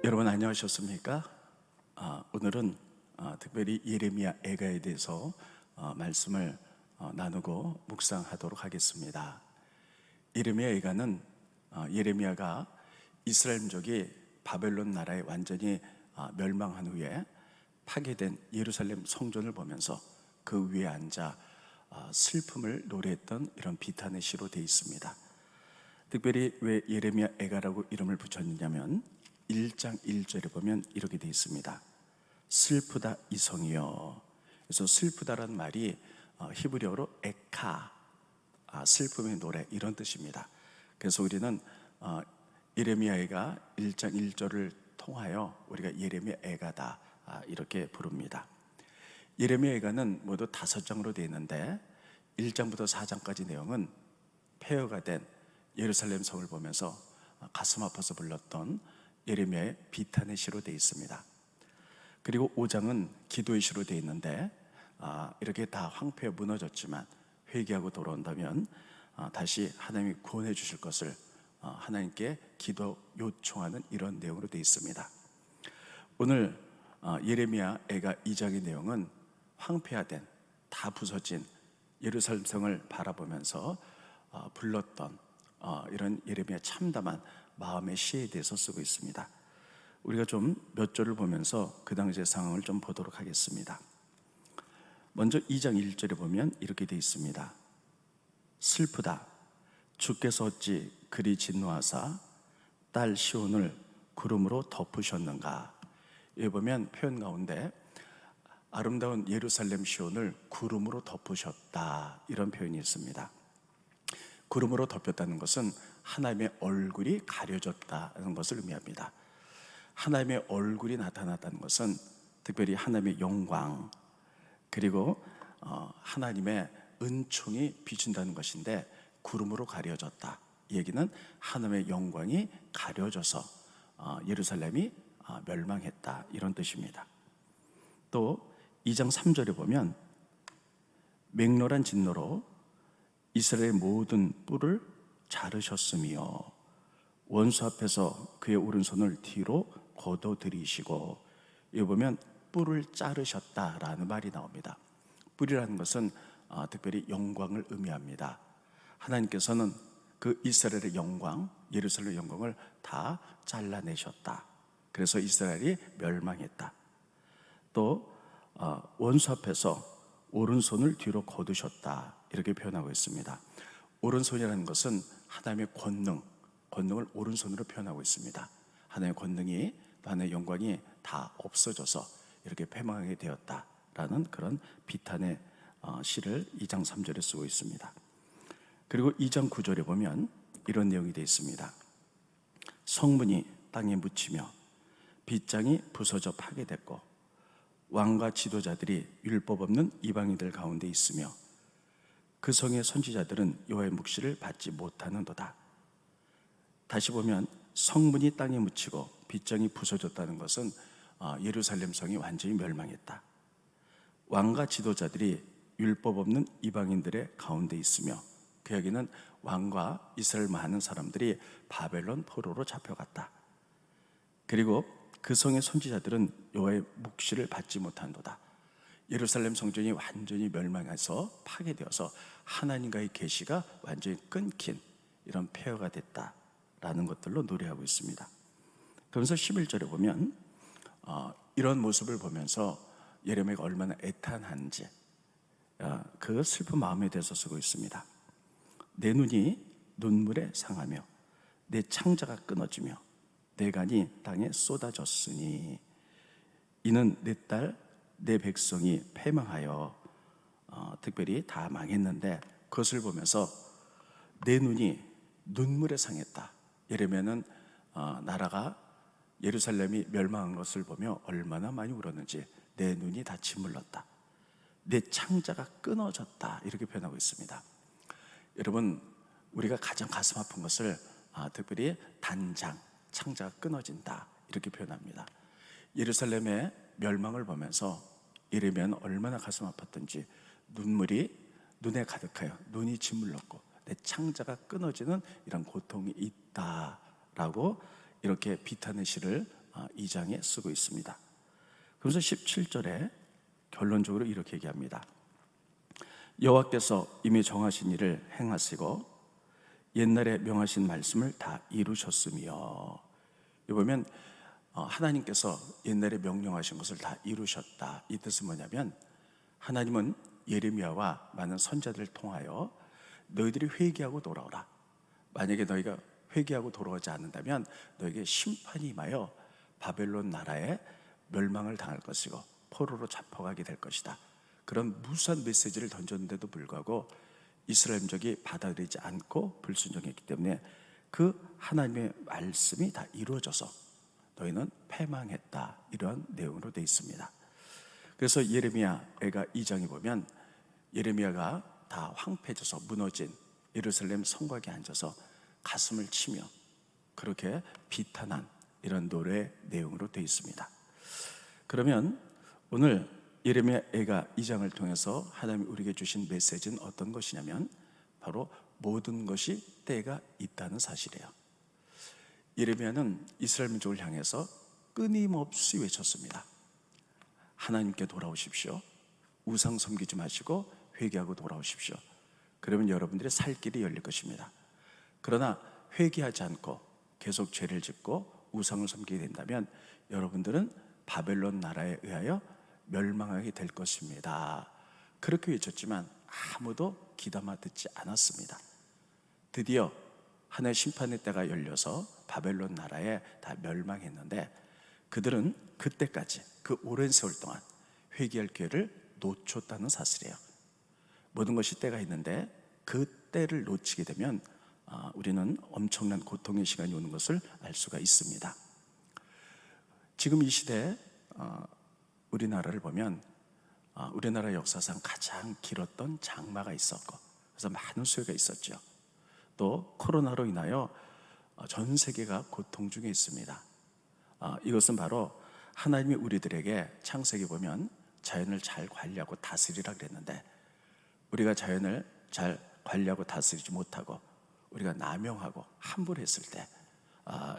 여러분 안녕하셨습니까? 오늘은 특별히 예레미야 애가에 대해서 말씀을 나누고 묵상하도록 하겠습니다. 예레미야 애가는 예레미야가 이스라엘 민족이 바벨론 나라에 완전히 멸망한 후에 파괴된 예루살렘 성전을 보면서 그 위에 앉아 슬픔을 노래했던 이런 비탄의 시로 되어 있습니다. 특별히 왜 예레미야 애가라고 이름을 붙였느냐면 1장 1절에 보면 이렇게 되어 있습니다. 슬프다 이성이여. 그래서 슬프다라는 말이 히브리어로 에카, 슬픔의 노래, 이런 뜻입니다. 그래서 우리는 예레미야 애가 1장 1절을 통하여 우리가 예레미야 애가다 이렇게 부릅니다. 예레미야 애가는 모두 5장으로 되어 있는데 1장부터 4장까지 내용은 폐허가 된 예루살렘 성을 보면서 가슴 아파서 불렀던 예레미야의 비탄의 시로 되어 있습니다. 그리고 5장은 기도의 시로 되어 있는데 이렇게 다 황폐해 무너졌지만 회개하고 돌아온다면 다시 하나님이 구원해 주실 것을 하나님께 기도 요청하는 이런 내용으로 되어 있습니다. 오늘 예레미야 애가 2장의 내용은 황폐화된, 다 부서진 예루살렘 성을 바라보면서 불렀던 이런 예레미야 참담한 마음의 시에 대해서 쓰고 있습니다. 우리가 좀 몇 절을 보면서 그 당시의 상황을 좀 보도록 하겠습니다. 먼저 2장 1절에 보면 이렇게 되어 있습니다. 슬프다 주께서 어찌 그리 진노하사 딸 시온을 구름으로 덮으셨는가. 여기 보면 표현 가운데 아름다운 예루살렘 시온을 구름으로 덮으셨다, 이런 표현이 있습니다. 구름으로 덮였다는 것은 하나님의 얼굴이 가려졌다는 것을 의미합니다. 하나님의 얼굴이 나타났다는 것은 특별히 하나님의 영광, 그리고 하나님의 은총이 비춘다는 것인데, 구름으로 가려졌다, 이 얘기는 하나님의 영광이 가려져서 예루살렘이 멸망했다, 이런 뜻입니다. 또 2장 3절에 보면 맹렬한 진노로 이스라엘의 모든 뿔을 자르셨으며 원수 앞에서 그의 오른손을 뒤로 걷어들이시고, 여기 보면 뿔을 자르셨다라는 말이 나옵니다. 뿔이라는 것은 특별히 영광을 의미합니다. 하나님께서는 그 이스라엘의 영광, 예루살렘의 영광을 다 잘라내셨다. 그래서 이스라엘이 멸망했다. 또 원수 앞에서 오른손을 뒤로 거두셨다, 이렇게 표현하고 있습니다. 오른손이라는 것은 하나님의 권능을 오른손으로 표현하고 있습니다. 하나님의 권능이, 하나님의 영광이 다 없어져서 이렇게 패망하게 되었다라는 그런 비탄의 시를 2장 3절에 쓰고 있습니다. 그리고 2장 9절에 보면 이런 내용이 되어 있습니다. 성문이 땅에 묻히며 빗장이 부서져 파괴됐고 왕과 지도자들이 율법 없는 이방인들 가운데 있으며 그 성의 선지자들은 여호와의 묵시를 받지 못하는도다. 다시 보면 성문이 땅에 묻히고 빗장이 부서졌다는 것은 예루살렘 성이 완전히 멸망했다. 왕과 지도자들이 율법 없는 이방인들의 가운데 있으며, 그 여기는 왕과 이스라엘 많은 사람들이 바벨론 포로로 잡혀갔다. 그리고 그 성의 선지자들은 여호와의 묵시를 받지 못한도다. 예루살렘 성전이 완전히 멸망해서 파괴되어서 하나님과의 계시가 완전히 끊긴 이런 폐허가 됐다라는 것들로 노래하고 있습니다. 그러면서 11절에 보면 이런 모습을 보면서 예레미야가 얼마나 애탄한지 그 슬픈 마음에 대해서 쓰고 있습니다. 내 눈이 눈물에 상하며 내 창자가 끊어지며 내 간이 땅에 쏟아졌으니 이는 내 딸 내 백성이 패망하여 특별히 다 망했는데, 그것을 보면서 내 눈이 눈물에 상했다. 예레미야는 나라가 예루살렘이 멸망한 것을 보며 얼마나 많이 울었는지 내 눈이 다 짓물렀다. 내 창자가 끊어졌다, 이렇게 표현하고 있습니다. 여러분, 우리가 가장 가슴 아픈 것을 특별히 단장, 창자가 끊어진다, 이렇게 표현합니다. 예루살렘의 멸망을 보면서 예레미야는 얼마나 가슴 아팠던지 눈물이 눈에 가득하여 눈이 짓물렀고 내 창자가 끊어지는 이런 고통이 있다라고 이렇게 비탄의 시를 2장에 쓰고 있습니다. 그래서 17절에 결론적으로 이렇게 얘기합니다. 여호와께서 이미 정하신 일을 행하시고 옛날에 명하신 말씀을 다 이루셨으며, 여기 보면 하나님께서 옛날에 명령하신 것을 다 이루셨다. 이 뜻은 뭐냐면, 하나님은 예레미야와 많은 선자들을 통하여 너희들이 회개하고 돌아오라, 만약에 너희가 회개하고 돌아오지 않는다면 너에게 심판이 임하여 바벨론 나라에 멸망을 당할 것이고 포로로 잡혀가게 될 것이다, 그런 무수한 메시지를 던졌는데도 불구하고 이스라엘 민족이 받아들이지 않고 불순종했기 때문에 그 하나님의 말씀이 다 이루어져서 너희는 패망했다, 이러한 내용으로 되어 있습니다. 그래서 예레미야가 2장에 보면 예레미야가 다 황폐해져서 무너진 예루살렘 성곽에 앉아서 가슴을 치며 그렇게 비탄한 이런 노래 내용으로 되어 있습니다. 그러면 오늘 예레미야가 2장을 통해서 하나님이 우리에게 주신 메시지는 어떤 것이냐면, 바로 모든 것이 때가 있다는 사실이에요. 예레미야는 이스라엘 민족을 향해서 끊임없이 외쳤습니다. 하나님께 돌아오십시오. 우상 섬기지 마시고 회개하고 돌아오십시오. 그러면 여러분들의 살 길이 열릴 것입니다. 그러나 회개하지 않고 계속 죄를 짓고 우상을 섬기게 된다면 여러분들은 바벨론 나라에 의하여 멸망하게 될 것입니다. 그렇게 외쳤지만 아무도 귀담아 듣지 않았습니다. 드디어 하나님의 심판의 때가 열려서 바벨론 나라에 다 멸망했는데, 그들은 그때까지 그 오랜 세월 동안 회개할 기회를 놓쳤다는 사실이에요. 모든 것이 때가 있는데 그 때를 놓치게 되면 우리는 엄청난 고통의 시간이 오는 것을 알 수가 있습니다. 지금 이 시대에 우리나라를 보면 우리나라 역사상 가장 길었던 장마가 있었고, 그래서 많은 수해가 있었죠. 또 코로나로 인하여 전 세계가 고통 중에 있습니다. 이것은 바로 하나님이 우리들에게 창세기 보면 자연을 잘 관리하고 다스리라 그랬는데, 우리가 자연을 잘 관리하고 다스리지 못하고 우리가 남용하고 함부로 했을 때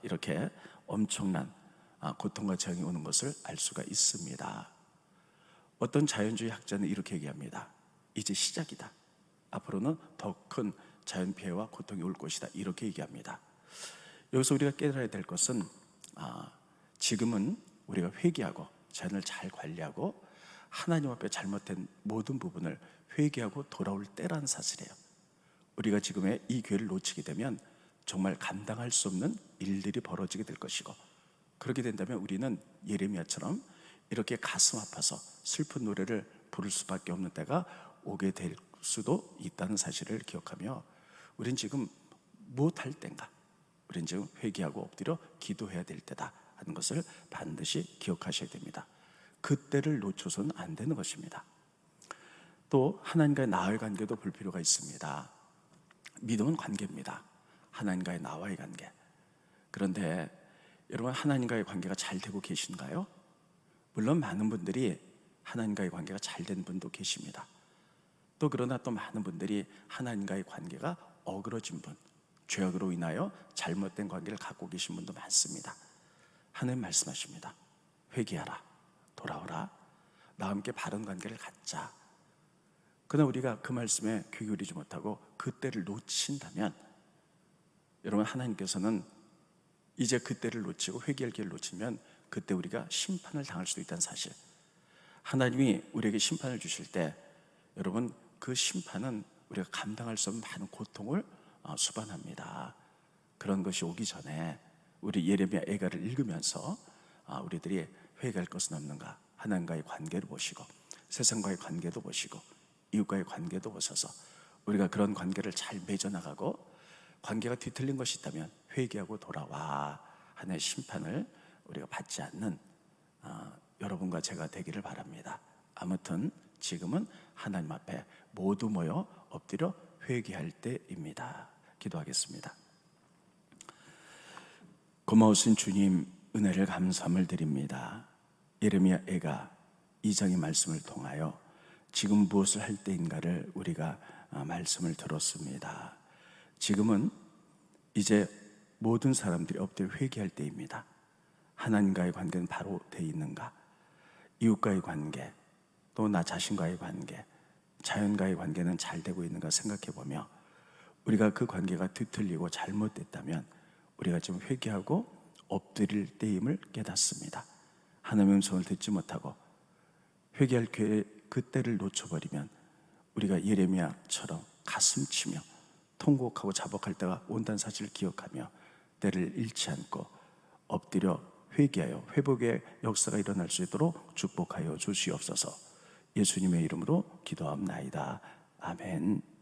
이렇게 엄청난 고통과 재앙이 오는 것을 알 수가 있습니다. 어떤 자연주의 학자는 이렇게 얘기합니다. 이제 시작이다. 앞으로는 더 큰 자연 피해와 고통이 올 것이다, 이렇게 얘기합니다. 여기서 우리가 깨달아야 될 것은 지금은 우리가 회개하고 자연을 잘 관리하고 하나님 앞에 잘못된 모든 부분을 회개하고 돌아올 때라는 사실이에요. 우리가 지금의 이 기회를 놓치게 되면 정말 감당할 수 없는 일들이 벌어지게 될 것이고, 그렇게 된다면 우리는 예레미야처럼 이렇게 가슴 아파서 슬픈 노래를 부를 수밖에 없는 때가 오게 될 수도 있다는 사실을 기억하며, 우린 지금 무엇할 때인가? 우린 지금 회개하고 엎드려 기도해야 될 때다 하는 것을 반드시 기억하셔야 됩니다. 그때를 놓쳐서는 안 되는 것입니다. 또 하나님과의 나와의 관계도 볼 필요가 있습니다. 믿음은 관계입니다. 하나님과의 나와의 관계. 그런데 여러분, 하나님과의 관계가 잘 되고 계신가요? 물론 많은 분들이 하나님과의 관계가 잘 된 분도 계십니다. 또 그러나 또 많은 분들이 하나님과의 관계가 어그러진 분, 죄악으로 인하여 잘못된 관계를 갖고 계신 분도 많습니다. 하나님 말씀하십니다. 회개하라, 돌아오라, 나와 함께 바른 관계를 갖자. 그러나 우리가 그 말씀에 귀 기울이지 못하고 그때를 놓친다면, 여러분, 하나님께서는 이제 그때를 놓치고 회개할 기회를 놓치면 그때 우리가 심판을 당할 수도 있다는 사실. 하나님이 우리에게 심판을 주실 때 여러분, 그 심판은 우리가 감당할 수 없는 많은 고통을 수반합니다. 그런 것이 오기 전에 우리 예레미야 애가를 읽으면서 우리들이 회개할 것은 없는가, 하나님과의 관계를 보시고 세상과의 관계도 보시고 이웃과의 관계도 보셔서 우리가 그런 관계를 잘 맺어나가고, 관계가 뒤틀린 것이 있다면 회개하고 돌아와 하나님의 심판을 우리가 받지 않는 여러분과 제가 되기를 바랍니다. 아무튼 지금은 하나님 앞에 모두 모여 엎드려 회개할 때입니다. 기도하겠습니다. 고마우신 주님, 은혜를 감사함을 드립니다. 예레미야 애가 2장의 말씀을 통하여 지금 무엇을 할 때인가를 우리가 말씀을 들었습니다. 지금은 이제 모든 사람들이 엎드려 회개할 때입니다. 하나님과의 관계는 바로 돼 있는가? 이웃과의 관계, 또 나 자신과의 관계, 자연과의 관계는 잘 되고 있는가 생각해 보며, 우리가 그 관계가 뒤틀리고 잘못됐다면 우리가 좀 회개하고 엎드릴 때임을 깨닫습니다. 하나님의 음성을 듣지 못하고 회개할 기회 그때를 놓쳐버리면 우리가 예레미야처럼 가슴치며 통곡하고 자복할 때가 온다는 사실을 기억하며 때를 잃지 않고 엎드려 회개하여 회복의 역사가 일어날 수 있도록 축복하여 주시옵소서. 예수님의 이름으로 기도합나이다. 아멘.